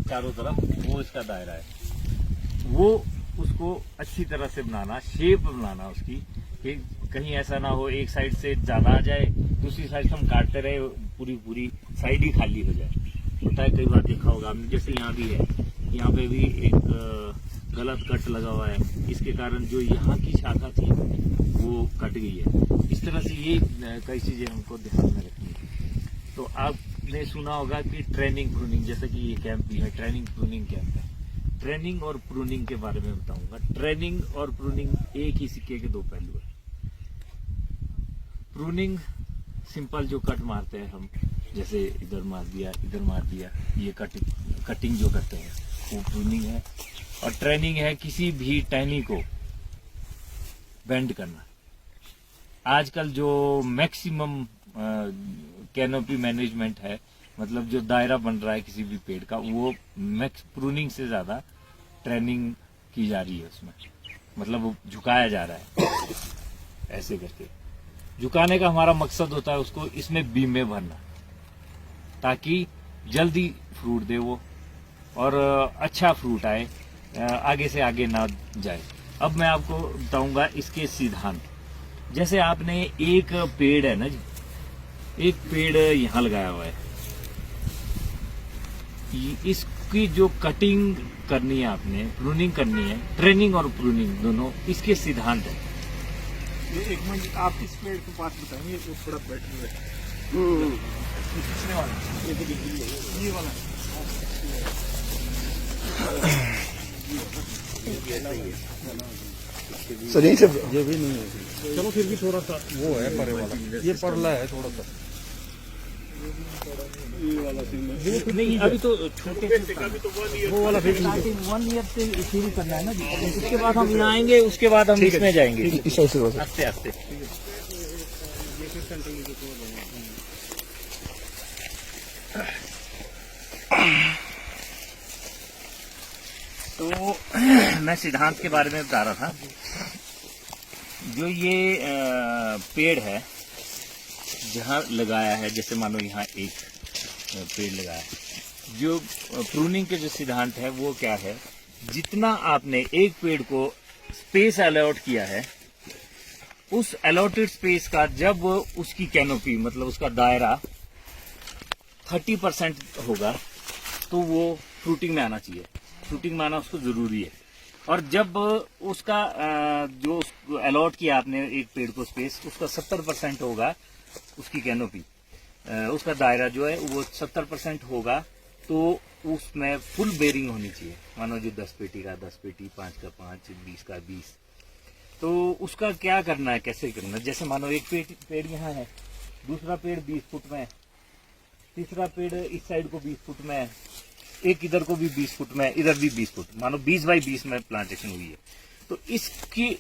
चारों तरफ, वो इसका दायरा है। वो उसको अच्छी तरह से बनाना, शेप बनाना उसकी, कि कहीं ऐसा ना हो एक साइड से ज्यादा आ जाए, दूसरी साइड से हम काटते रहे, पूरी साइड ही खाली हो जाए। होता है, कई बार देखा होगा आपने, जैसे यहाँ भी है, यहाँ पे भी एक गलत कट लगा हुआ है, इसके कारण जो यहाँ की शाखा थी वो कट गई है। इस तरह से ये कई चीजें हमको ध्यान में रखनी है। तो आपने सुना होगा कि ट्रेनिंग प्रूनिंग, जैसे कि ये कैंप भी है, ट्रेनिंग प्रूनिंग कैंप है। ट्रेनिंग और प्रूनिंग के बारे में बताऊंगा। ट्रेनिंग और प्रूनिंग एक ही सिक्के के दो पहलू है। प्रूनिंग सिंपल जो कट मारते हैं हम, जैसे इधर मार दिया, ये कटिंग जो करते हैं वो प्रूनिंग है। और ट्रेनिंग है किसी भी टहनी को बेंड करना। आजकल जो मैक्सिमम कैनोपी मैनेजमेंट है, मतलब जो दायरा बन रहा है किसी भी पेड़ का, वो मैक्स प्रूनिंग से ज्यादा ट्रेनिंग की जा रही है उसमें। मतलब वो झुकाया जा रहा है ऐसे करके। झुकाने का हमारा मकसद होता है उसको इसमें बीम में भरना, ताकि जल्दी फ्रूट दे वो और अच्छा फ्रूट आए, आगे से आगे ना जाए। अब मैं आपको बताऊंगा इसके सिद्धांत। जैसे आपने एक पेड़ है ना जी, एक पेड़ यहाँ लगाया हुआ है, इसकी जो कटिंग करनी है आपने, प्रूनिंग करनी है, ट्रेनिंग और प्रूनिंग दोनों इसके सिद्धांत है। ये एक मिनट, आप इस पेड़ के पास बताएंगे, वो थोड़ा बेटर है। पिछले वाला, ये वाला सर यही सब ये भी नहीं है। चलो फिर भी थोड़ा सा वो है परे वाला, ये परला है थोड़ा सा। ये वाला नहीं, अभी तो छोटे वो वाला फिर 1 ईयर से शुरू करना है ना जी। उसके बाद हम यहाँ आएंगे, उसके बाद हम इसमें जाएंगे आस्ते आस्ते। तो मैं सिद्धांत के बारे में बता रहा था। जो ये पेड़ है जहाँ लगाया है, जैसे मानो यहाँ एक पेड़ लगाया है, जो प्रूनिंग के जो सिद्धांत है वो क्या है, जितना आपने एक पेड़ को स्पेस अलॉट किया है, उस अलॉटेड स्पेस का जब उसकी कैनोपी, मतलब उसका दायरा 30% होगा, तो वो फ्रूटिंग में आना चाहिए। फ्रूटिंग में आना उसको जरूरी है। और जब उसका जो अलॉट किया आपने एक पेड़ को स्पेस, उसका 70% होगा, उसकी कैनोपी, उसका दायरा जो है वो 70% होगा, तो उसमें फुल बेरिंग होनी चाहिए। मानो जो 10 पेटी का 10 पेटी, 5 का 5, 20 का 20। तो उसका क्या करना है, कैसे करना है? जैसे मानो एक पेड़ यहाँ है, दूसरा पेड़ 20 फुट में है, तीसरा पेड़ इस साइड को 20 फुट में है, एक इधर को भी 20 फुट में, इधर भी 20 फुट, मानो 20 बाई 20 में प्लांटेशन हुई है। तो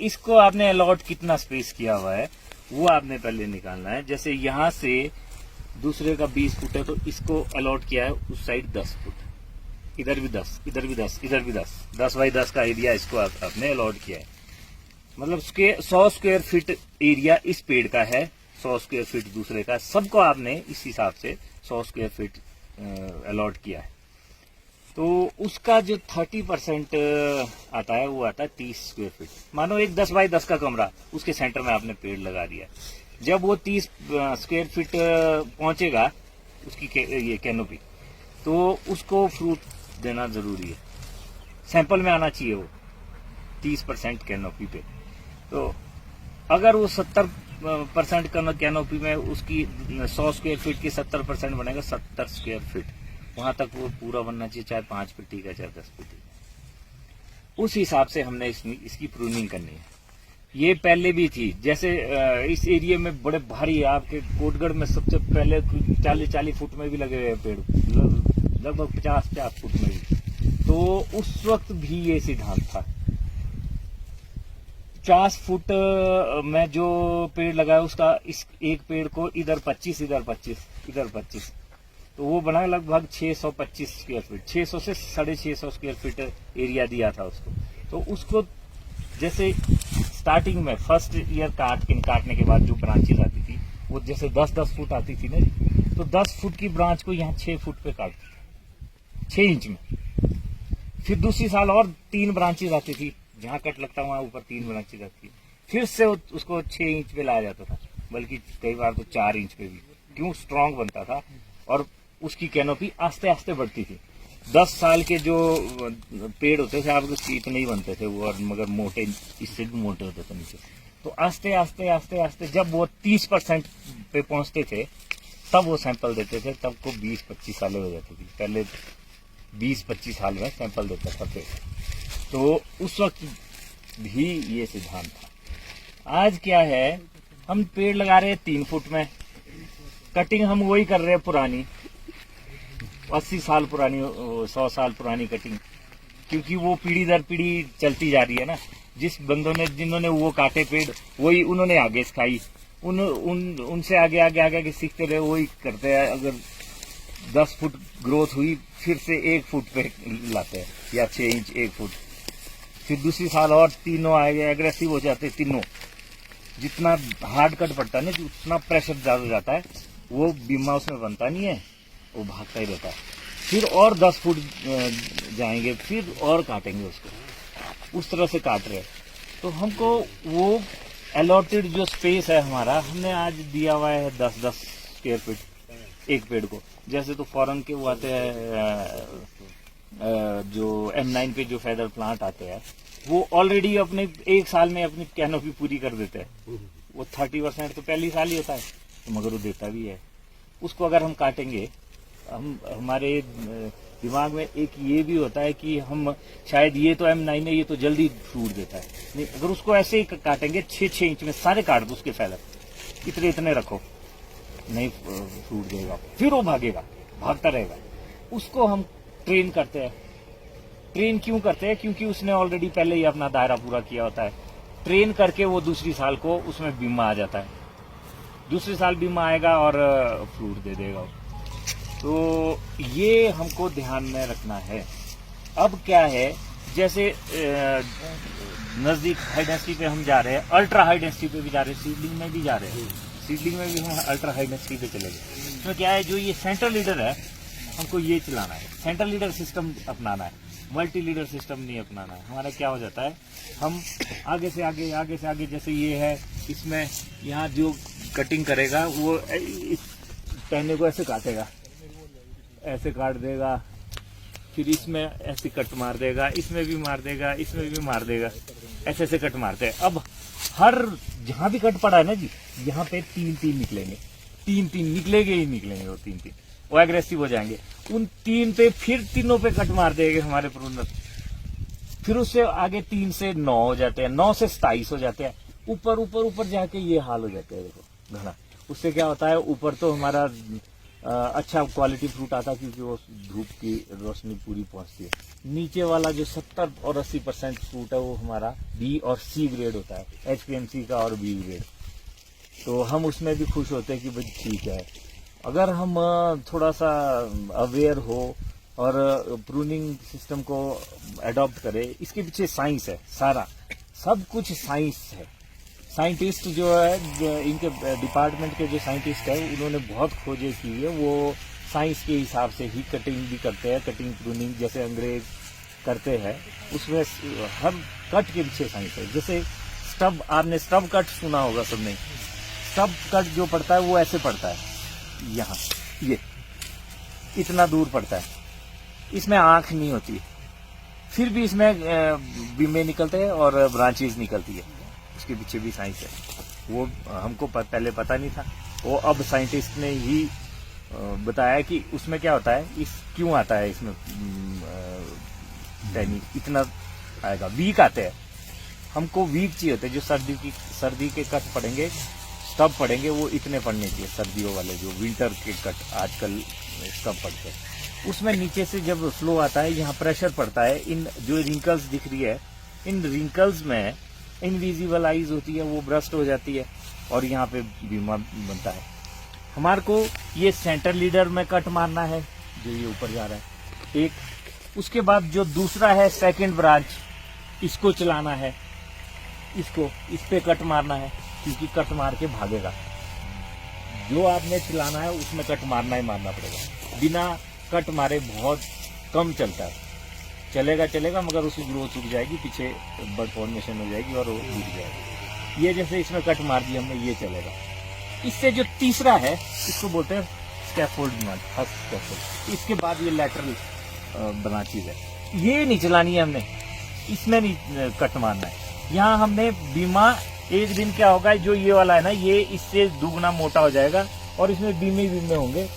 इसको आपने अलॉट कितना स्पेस किया हुआ है वो आपने पहले निकालना है। जैसे यहाँ से दूसरे का 20 फुट है, तो इसको अलॉट किया है उस साइड 10 फुट, इधर भी 10, इधर भी 10, इधर भी 10, 10 बाई 10 का एरिया इसको आपने अलॉट किया है। मतलब 100 स्क्वायर फीट एरिया इस पेड़ का है, 100 स्क्वायर फीट दूसरे का, सबको आपने इस हिसाब से 100 स्क्वायर फीट अलॉट किया है। तो उसका जो 30% आता है वो आता है 30 स्क्वायर फीट। मानो एक 10 बाई 10 का कमरा, उसके सेंटर में आपने पेड़ लगा दिया। जब वो 30 स्क्वायर फीट पहुंचेगा उसकी ये कैनोपी, तो उसको फ्रूट देना जरूरी है। सैंपल में आना चाहिए वो 30% कैनोपी पे। तो अगर वो 70% कैनोपी में उसकी 100 स्क्वायर फीट की 70% बनेगा, 70 स्क्वायर फीट वहां तक वो पूरा बनना चाहिए, चाहे 5 पेटी का चाहे 10 पेटी का। उस हिसाब से हमने इसकी प्रूनिंग करनी है। ये पहले भी थी, जैसे इस एरिया में बड़े भारी, आपके कोटगढ़ में सबसे पहले 40-40 फुट में भी लगे हुए पेड़, लगभग 50-50 फुट में भी। तो उस वक्त भी ये सिद्धांत था। 50 फुट में जो पेड़ लगाया उसका इस एक पेड़ को इधर 25, इधर 25, इधर 25, तो वो बना लगभग 625 स्क्वायर फीट, 600 से 650 स्क्वायर फीट एरिया दिया था उसको। तो उसको जैसे स्टार्टिंग में फर्स्ट ईयर काटने के बाद जो ब्रांचेस आती थी, वो जैसे 10-10 फुट आती थी ना, तो 10 फुट की ब्रांच को यहाँ 6 फुट पे काटती थी, 6 इंच में। फिर दूसरी साल और 3 ब्रांचेज आती थी, जहाँ कट लगता वहाँ ऊपर 3 ब्रांचेज आती थी। फिर से उसको 6 इंच पे लाया जाता था, बल्कि कई बार तो 4 इंच पे भी, क्यों स्ट्रांग बनता था और उसकी कैनोपी आस्ते आस्ते बढ़ती थी। 10 साल के जो पेड़ होते थे आपके इतने ही बनते थे वो, और मगर मोटे, इससे भी मोटे होते थे नीचे। तो आस्ते आस्ते आस्ते आस्ते जब वो 30% पे पहुंचते थे तब वो सैंपल देते थे, तब को 20-25 साल हो जाती थी। पहले 20-25 साल में सैंपल देता था पेड़। तो उस वक्त भी ये सिद्धांत था। आज क्या है, हम पेड़ लगा रहे हैं 3 फुट में, कटिंग हम वही कर रहे हैं पुरानी 80 साल पुरानी, 100 साल पुरानी कटिंग, क्योंकि वो पीढ़ी दर पीढ़ी चलती जा रही है ना। जिस बंदों ने, जिन्होंने वो काटे पेड़, वही उन्होंने आगे सिखाई, उनसे आगे आगे आगे आगे सीखते रहे, वही करते हैं। अगर 10 फुट ग्रोथ हुई, फिर से 1 फुट पे लाते हैं, या 6 इंच 1 फुट। फिर दूसरी साल और तीनों आए, एग्रेसिव हो जाते तीनों। जितना हार्ड कट पड़ता है ना, उतना प्रेशर ज्यादा जाता है, वो बीमा उसमें बनता नहीं है, वो भागता ही रहता है। फिर और 10 फुट जाएंगे, फिर और काटेंगे उसको, उस तरह से काट रहे। तो हमको वो अलॉटेड जो स्पेस है हमारा, हमने आज दिया हुआ है 10-10 स्क्वायर फीट एक पेड़ को। जैसे तो फॉरेन के वो आते हैं जो M9 पे जो फेदर प्लांट आते हैं, वो ऑलरेडी अपने 1 साल में अपनी कैनोपी पूरी कर देते हैं। वो 30% तो पहली साल ही होता है, तो मगर वो देता भी है। उसको अगर हम काटेंगे, हमारे दिमाग में एक ये भी होता है कि हम शायद ये तो M9 है, ये तो जल्दी फ्रूट देता है। नहीं, अगर उसको ऐसे ही काटेंगे 6-6 इंच में सारे काट दो उसके फेदर, इतने इतने रखो, नहीं फ्रूट देगा, फिर वो भागेगा, भागता रहेगा। उसको हम ट्रेन करते हैं। ट्रेन क्यों करते हैं? क्योंकि उसने ऑलरेडी पहले ही अपना दायरा पूरा किया होता है। ट्रेन करके वो दूसरी साल को उसमें बीमा आ जाता है, दूसरी साल बीमा आएगा और फ्रूट दे देगा। तो ये हमको ध्यान में रखना है। अब क्या है, जैसे नजदीक हाई डेंसिटी पे हम जा रहे हैं, अल्ट्रा हाई डेंसिटी पे भी जा रहे हैं, सीडलिंग में भी जा रहे हैं, सीडलिंग में भी हम अल्ट्रा हाई डेंसिटी पे चले गए। इसमें क्या है, जो ये सेंटर लीडर है हमको ये चलाना है, सेंटर लीडर सिस्टम अपनाना है, मल्टी लीडर सिस्टम नहीं अपनाना है। हमारा क्या हो जाता है, हम आगे से आगे, आगे से आगे, जैसे ये है, इसमें यहाँ जो कटिंग करेगा वो इस टहने को ऐसे काटेगा, ऐसे काट देगा, फिर इसमें ऐसे कट मार देगा, इसमें भी मार देगा, इसमें भी मार देगा, ऐसे ऐसे कट मारते हैं। अब हर जहां भी कट पड़ा है ना जी, यहाँ पे 3-3 निकलेंगे, 3-3 निकलेंगे ही निकलेंगे, वो 3-3 वो एग्रेसिव हो जाएंगे। उन 3 पे फिर तीनों पे कट मार देंगे हमारे प्रूनर। फिर उससे आगे 3 से 9 हो जाते हैं, 9 से 27 हो जाते हैं, ऊपर ऊपर ऊपर जाके ये हाल हो जाते हैं। देखो घना, उससे क्या होता है, ऊपर तो हमारा अच्छा क्वालिटी फ्रूट आता है, क्योंकि वो धूप की रोशनी पूरी पहुंचती है। नीचे वाला जो 70 और 80% फ्रूट है, वो हमारा B और C ग्रेड होता है, HPMC का और B ग्रेड। तो हम उसमें भी खुश होते हैं कि भाई ठीक है। अगर हम थोड़ा सा अवेयर हो और प्रूनिंग सिस्टम को अडॉप्ट करें, इसके पीछे साइंस है, सारा सब कुछ साइंस है। साइंटिस्ट जो है, इनके डिपार्टमेंट के जो साइंटिस्ट है, उन्होंने बहुत खोजें की है। वो साइंस के हिसाब से ही कटिंग भी करते हैं, कटिंग प्रूनिंग जैसे अंग्रेज करते हैं, उसमें हर कट के पीछे साइंस है। जैसे स्टब, आपने स्टब कट सुना होगा सबने। स्टब कट जो पड़ता है वो ऐसे पड़ता है, यहाँ ये इतना दूर पड़ता है, इसमें आंख नहीं होती, फिर भी इसमें बीमे निकलते हैं और ब्रांचेज निकलती है। उसके पीछे भी साइंस है, वो हमको पहले पता नहीं था। वो अब साइंटिस्ट ने ही बताया कि उसमें क्या होता है, इस क्यों आता है इसमें टैनी इतना आएगा। वीक आते हैं, हमको वीक चाहिए होते हैं। जो सर्दी के कट पड़ेंगे, स्टब पड़ेंगे, वो इतने पड़ने चाहिए। सर्दियों वाले जो विंटर के कट आजकल स्टब पड़ते हैं, उसमें नीचे से जब फ्लो आता है, यहाँ प्रेशर पड़ता है। इन जो रिंकल्स दिख रही है, इन रिंकल्स में इनविजिबल आइज होती है, वो ब्रस्ट हो जाती है और यहाँ पे बीमा बनता है। हमारे को ये सेंटर लीडर में कट मारना है, जो ये ऊपर जा रहा है एक। उसके बाद जो दूसरा है सेकंड ब्रांच, इसको चलाना है, इसको इस पे कट मारना है, क्योंकि कट मार के भागेगा। जो आपने चलाना है उसमें कट मारना ही मारना पड़ेगा। बिना कट मारे बहुत कम चलता है। चलेगा चलेगा मगर उसकी ग्रोथ रुक जाएगी, पीछे बड फॉर्मेशन हो जाएगी और वो रुक जाएगी। ये जैसे इसमें कट मार दिया हमने, ये चलेगा। इससे जो तीसरा है इसको बोलते हैं स्कैफोल्ड नट, फर्स्ट स्कैफोल्ड। इसके बाद ये लैटरल ब्रांचेज है, ये नहीं चलानी है हमने, इसमें नहीं कट मारना है। यहाँ हमने बीमा एक दिन क्या होगा, जो ये वाला है ना ये इससे दुगना मोटा हो जाएगा और इसमें बीमे बीमे होंगे,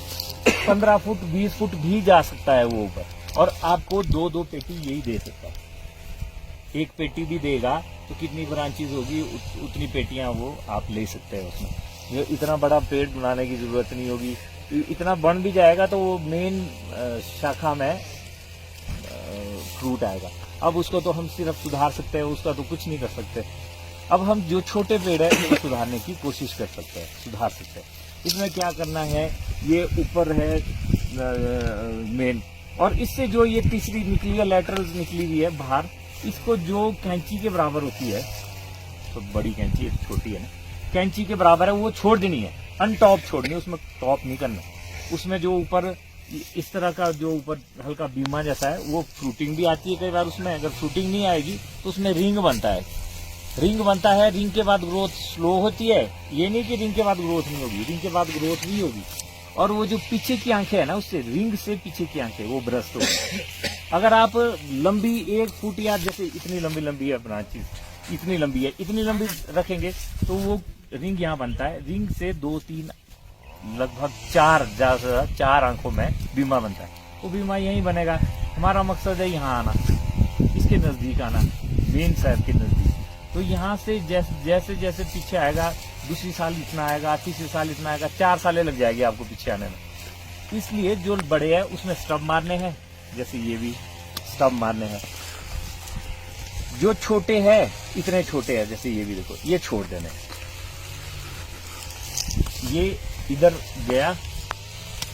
15 फुट 20 फुट भी जा सकता है वो ऊपर, और आपको दो दो पेटी यही दे सकता है। एक पेटी भी देगा तो कितनी ब्रांचेज होगी उतनी पेटियां वो आप ले सकते हैं उसमें। ये इतना बड़ा पेड़ बनाने की जरूरत नहीं होगी, इतना बन भी जाएगा तो वो मेन शाखा में फ्रूट आएगा। अब उसको तो हम सिर्फ सुधार सकते हैं, उसका तो कुछ नहीं कर सकते। अब हम जो छोटे पेड़ है उसको सुधारने की कोशिश कर सकते हैं, सुधार सकते हैं। इसमें क्या करना है, ये ऊपर है मेन, और इससे जो ये तीसरी निकली है, लैटरल्स निकली हुई है बाहर, इसको जो कैंची के बराबर होती है, तो बड़ी कैंची है छोटी है ना, कैंची के बराबर है, वो छोड़ देनी है, अनटॉप छोड़नी है, उसमें टॉप नहीं करना। उसमें जो ऊपर इस तरह का जो ऊपर हल्का बीमा जैसा है वो फ्रूटिंग भी आती है कई बार। उसमें अगर फ्रूटिंग नहीं आएगी तो उसमें रिंग बनता है, रिंग बनता है, रिंग के बाद ग्रोथ स्लो होती है। ये नहीं कि रिंग के बाद ग्रोथ नहीं होगी, रिंग के बाद ग्रोथ भी होगी। और वो जो पीछे की आंखें है ना, उससे रिंग से पीछे की आंखें वो ब्रस्ट होगी। अगर आप लंबी 1 फुट या जैसे इतनी लंबी लंबी है ब्रांचेस, इतनी लंबी है, इतनी लंबी रखेंगे तो वो रिंग यहाँ बनता है, रिंग से 2-3 लगभग 4 आंखों में बीमा बनता है। वो बीमा यहीं बनेगा। हमारा मकसद है यहाँ आना, इसके नजदीक आना, मेन साहब के नजदीक। तो यहाँ से जैसे जैसे पीछे आएगा, दूसरी साल इतना आएगा, तीसरी साल इतना आएगा, 4 सालें लग जाएगी आपको पीछे आने में। इसलिए जो बड़े हैं उसमें स्टब मारने हैं, जैसे ये भी स्टब मारने हैं। जो छोटे हैं इतने छोटे हैं, जैसे ये भी देखो, ये छोड़ देने हैं। ये इधर गया,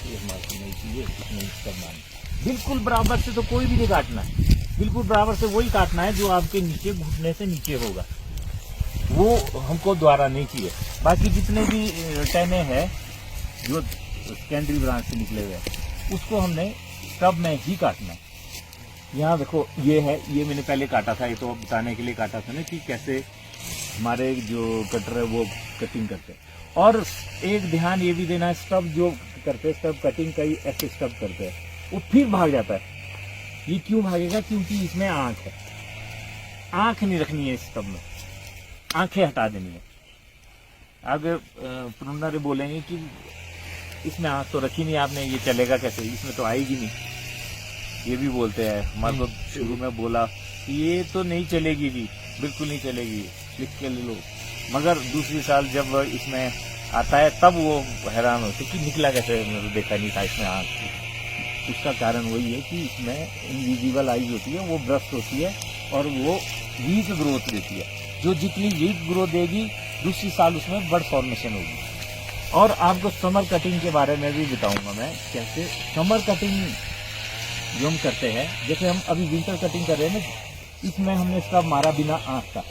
ये नहीं चाहिए, इसमें स्टब मारना बिल्कुल बराबर से, तो कोई भी नहीं काटना है, बिल्कुल बराबर से वही काटना है जो आपके नीचे घुटने से नीचे होगा, वो हमको द्वारा नहीं चाहिए। बाकी जितने भी टहने हैं जो सेकेंडरी ब्रांच से निकले हुए हैं उसको हमने स्टब में ही काटना है। यहाँ देखो ये है, ये मैंने पहले काटा था, ये तो बताने के लिए काटा था ना कि कैसे हमारे जो कटर है वो कटिंग करते हैं। और एक ध्यान ये भी देना है, स्टब जो करते हैं, स्टब कटिंग कई ऐसे स्टब करते हैं वो फिर भाग जाता है। ये क्यों भागेगा? क्योंकि इसमें आंख है, आंख नहीं रखनी है इस स्टब में, आंखें हटा देनी है। अगर प्रूनर बोलेंगे कि इसमें आंख तो रखी नहीं आपने, ये चलेगा कैसे, इसमें तो आएगी नहीं, ये भी बोलते हैं। हमारे को शुरू में बोला कि ये तो नहीं चलेगी जी, बिल्कुल नहीं चलेगी, लिख के ले लो। मगर दूसरी साल जब इसमें आता है तब वो हैरान होते कि निकला कैसे, मैंने तो देखा नहीं था इसमें आंख थी। उसका कारण वही है कि इसमें इनविजिबल आईज होती है, वो ब्रस्ट होती है और वो वीक ग्रोथ देती है। जो जितनी वीक ग्रोथ देगी दूसरी साल उसमें बड़ फॉर्मेशन होगी। और आपको समर कटिंग के बारे में भी बताऊंगा मैं, कैसे समर कटिंग जो हम करते हैं। जैसे हम अभी विंटर कटिंग कर रहे हैं ना, इसमें हमने स्टब मारा बिना आंख का,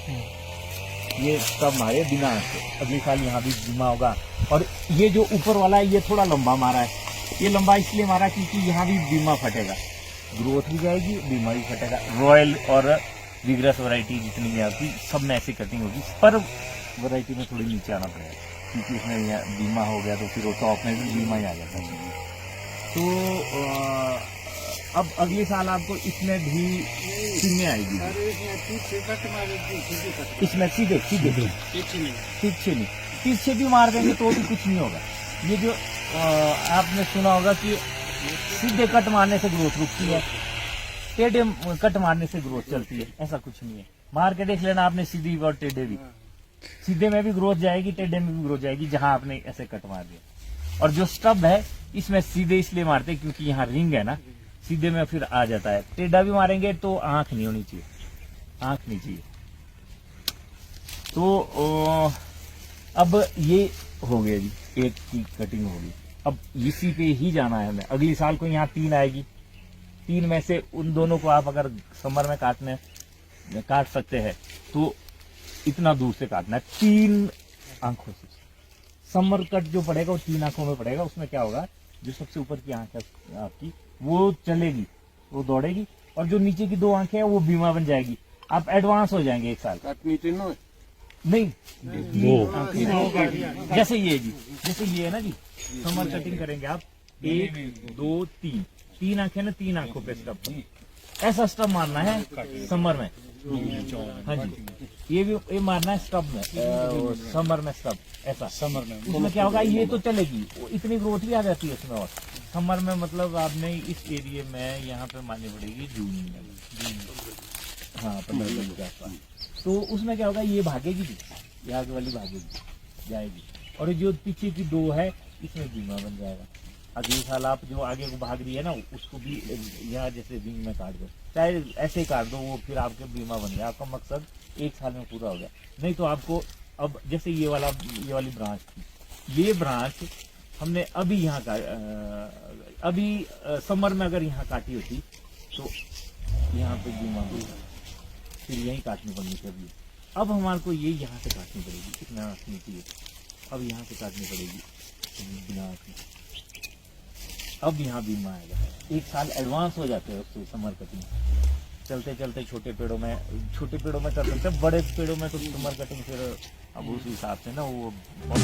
ये स्टब मारे बिना आंख के। अगले साल यहाँ भी बीमा होगा। और ये जो ऊपर वाला है ये थोड़ा लंबा मारा है, ये लंबा इसलिए मारा क्योंकि यहाँ भी बीमा फटेगा, ग्रोथ भी जाएगी, बीमा भी फटेगा। रॉयल और विग्रस वैरायटी जितनी है आपकी सब में ऐसी कटिंग होगी, पर वैरायटी में थोड़ी नीचे आना पड़ेगा क्योंकि इसमें यहाँ बीमा हो गया तो फिर वो टॉप में भी बीमा ही आ जाता है। तो अब अगले साल आपको इसमें भी सीने आएगी, इसमें सीधे पीछे भी मार देंगे तो भी कुछ नहीं होगा। ये जो आपने सुना होगा कि सीधे कट मारने से ग्रोथ रुकती है, टेढ़े कट मारने से ग्रोथ चलती है, ऐसा कुछ नहीं है। मार के देख लेना आपने, सीधी और टेढ़े भी, सीधे में भी ग्रोथ जाएगी, टेढ़े में भी ग्रोथ जाएगी जहां आपने ऐसे कट मार दिया। और जो स्टब है इसमें सीधे इसलिए मारते क्योंकि यहाँ रिंग है ना, सीधे में फिर आ जाता है। टेढ़ा भी मारेंगे तो आंख नहीं होनी चाहिए, आंख नहीं चाहिए। तो अब ये हो गया जी, एक की कटिंग होगी। अब इसी पे ही जाना है हमें। अगली साल को यहाँ 3 आएगी, 3 में से उन दोनों को आप अगर समर में काट सकते हैं तो इतना दूर से काटना है, 3 आंखों से। समर कट जो पड़ेगा वो 3 आंखों में पड़ेगा। उसमें क्या होगा, जो सबसे ऊपर की आंख है आपकी वो चलेगी, वो दौड़ेगी, और जो नीचे की 2 आंखें हैं वो बीमा बन जाएगी, आप एडवांस हो जाएंगे 1 साल। काटनी तीनों है। नहीं, 2 आंखें जैसे ये जी, जैसे ये है ना जी, समर कटिंग करेंगे आप 1 2 3, 3 आंखें ना, 3 आंखों पे स्टब, ऐसा स्टब मारना है समर में। हाँ जी, ये भी ये मारना है स्टब में, समर में स्टब ऐसा। समर में उसमें क्या होगा, ये तो चलेगी, इतनी ग्रोथ भी आ जाती है इसमें। और समर में मतलब आपने इस एरिया में यहाँ पे मारनी पड़ेगी जून में, हाँ 15 दिन के आसपास। तो उसमें क्या होगा, ये भागेगी भी, ये आगे वाली भागेगी जाएगी, और जो पीछे की 2 है इसमें बीमा बन जाएगा। अगले साल आप जो आगे को भाग रही है ना, उसको भी यहाँ जैसे विंग में काट दो, चाहे ऐसे ही काट दो, वो फिर आपके बीमा बन गया। आपका मकसद 1 साल में पूरा हो गया। नहीं तो आपको अब जैसे ये वाली ब्रांच थी, ये ब्रांच हमने अभी यहाँ का अभी समर में अगर यहाँ काटी होती तो यहाँ पे बीमा हो गया, फिर यहीं काटनी पड़नी थी। अभी अब हमारे को ये यहाँ से काटनी पड़ेगी, इतना रखनी चाहिए, अब यहाँ से काटनी पड़ेगी बिना आँख। अब यहाँ बीमा आएगा, 1 साल एडवांस हो जाते हैं उससे समर कटिंग। चलते चलते छोटे पेड़ों में कर सकते हैं, बड़े पेड़ों में तो समर कटिंग फिर अब उस हिसाब से ना वो बहुत